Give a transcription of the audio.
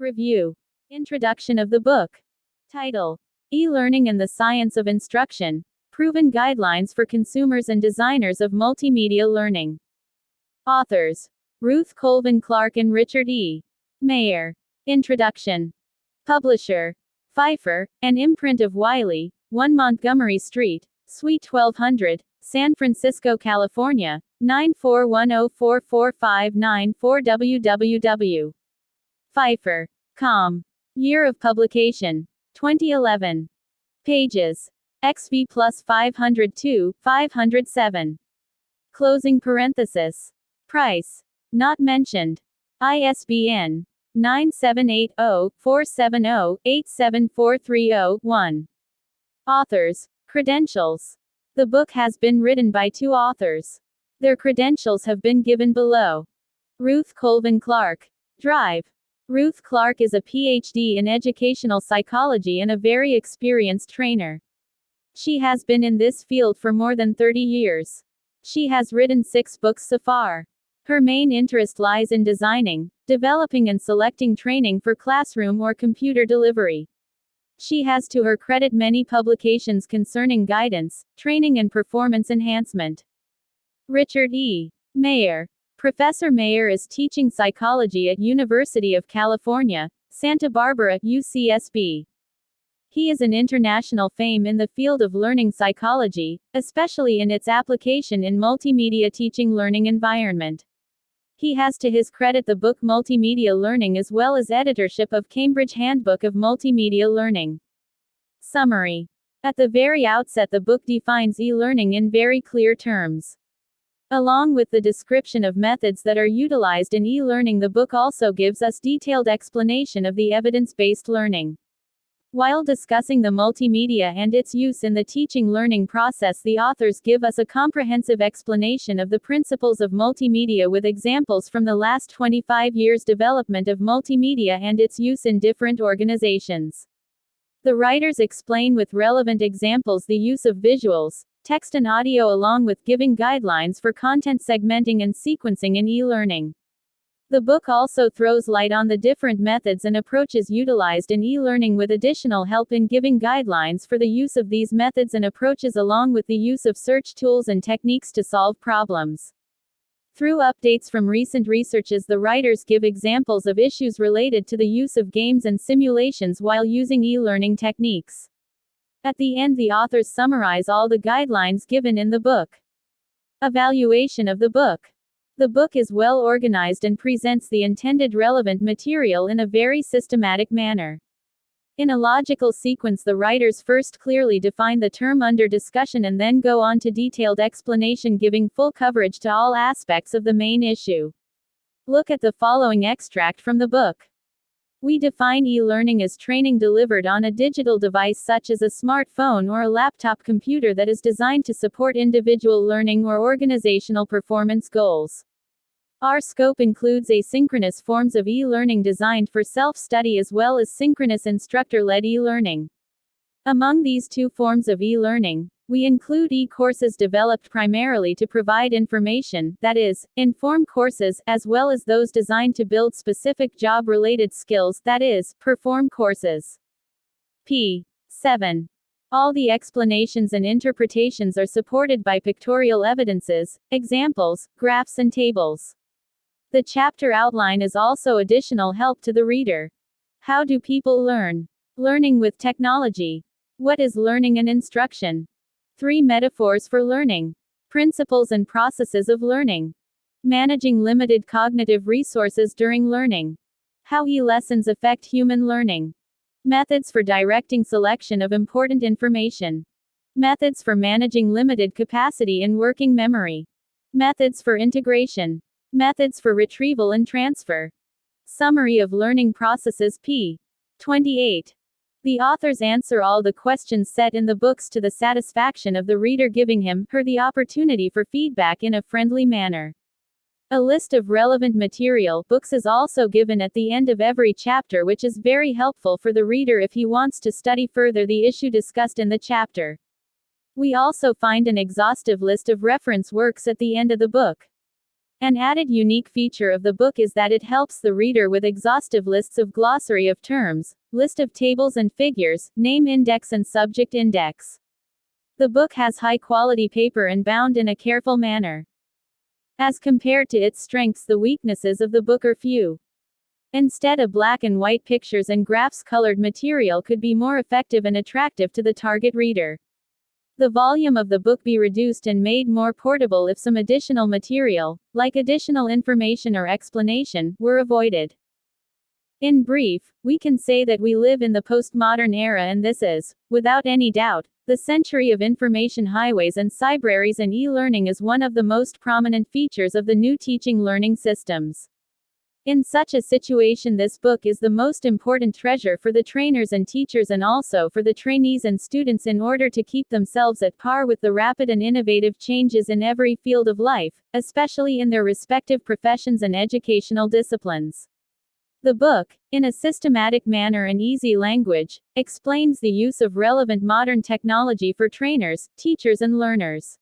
Review. Introduction of the book. Title: E-Learning and the Science of Instruction. Proven Guidelines for Consumers and Designers of Multimedia Learning. Authors: Ruth Colvin Clark and Richard E. Mayer. Introduction. Publisher: Pfeiffer, an imprint of Wiley, 1 Montgomery Street, Suite 1200, San Francisco, California, 941044594 www. Pfeiffer.com. Year of publication: 2011. Pages: XV plus 502, 507. Closing parenthesis. Price: not mentioned. ISBN 978-0-470-87430-1. Authors. Credentials. The book has been written by 2 authors. Their credentials have been given below. Ruth Colvin Clark. Drive. Ruth Clark is a PhD in educational psychology and a very experienced trainer. She has been in this field for more than 30 years. She has written 6 books so far. Her main interest lies in designing, developing and selecting training for classroom or computer delivery. She has to her credit many publications concerning guidance, training and performance enhancement. Richard E. Mayer. Professor Mayer is teaching psychology at University of California, Santa Barbara, UCSB. He is an international fame in the field of learning psychology, especially in its application in multimedia teaching learning environment. He has to his credit the book Multimedia Learning as well as editorship of Cambridge Handbook of Multimedia Learning. Summary. At the very outset, the book defines e-learning in very clear terms. Along with the description of methods that are utilized in e-learning, the book also gives us detailed explanation of the evidence-based learning. While discussing the multimedia and its use in the teaching-learning process, the authors give us a comprehensive explanation of the principles of multimedia with examples from the last 25 years' development of multimedia and its use in different organizations. The writers explain with relevant examples the use of visuals, text and audio along with giving guidelines for content segmenting and sequencing in e-learning. The book also throws light on the different methods and approaches utilized in e-learning with additional help in giving guidelines for the use of these methods and approaches along with the use of search tools and techniques to solve problems. Through updates from recent researches, the writers give examples of issues related to the use of games and simulations while using e-learning techniques. At the end, the authors summarize all the guidelines given in the book. Evaluation of the book. The book is well organized and presents the intended relevant material in a very systematic manner. In a logical sequence, the writers first clearly define the term under discussion and then go on to detailed explanation giving full coverage to all aspects of the main issue. Look at the following extract from the book. We define e-learning as training delivered on a digital device such as a smartphone or a laptop computer that is designed to support individual learning or organizational performance goals. Our scope includes asynchronous forms of e-learning designed for self-study as well as synchronous instructor-led e-learning. Among these 2 forms of e-learning, we include e-courses developed primarily to provide information, that is, inform courses, as well as those designed to build specific job-related skills, that is, perform courses. p. 7. All the explanations and interpretations are supported by pictorial evidences, examples, graphs and tables. The chapter outline is also additional help to the reader. How do people learn? Learning with technology. What is learning and instruction? 3 metaphors for learning. Principles and processes of learning. Managing limited cognitive resources during learning. How e-lessons affect human learning. Methods for directing selection of important information. Methods for managing limited capacity in working memory. Methods for integration. Methods for retrieval and transfer. Summary of learning processes p. 28. The authors answer all the questions set in the books to the satisfaction of the reader, giving him/her the opportunity for feedback in a friendly manner. A list of relevant material books is also given at the end of every chapter, which is very helpful for the reader if he wants to study further the issue discussed in the chapter. We also find an exhaustive list of reference works at the end of the book. An added unique feature of the book is that it helps the reader with exhaustive lists of glossary of terms, list of tables and figures, name index and subject index. The book has high-quality paper and bound in a careful manner. As compared to its strengths, the weaknesses of the book are few. Instead, a black and white pictures and graphs colored material could be more effective and attractive to the target reader. The volume of the book be reduced and made more portable if some additional material, like additional information or explanation, were avoided. In brief, we can say that we live in the postmodern era, and this is, without any doubt, the century of information highways and cybraries, and e-learning is one of the most prominent features of the new teaching learning systems. In such a situation, this book is the most important treasure for the trainers and teachers, and also for the trainees and students, in order to keep themselves at par with the rapid and innovative changes in every field of life, especially in their respective professions and educational disciplines. The book, in a systematic manner and easy language, explains the use of relevant modern technology for trainers, teachers and learners.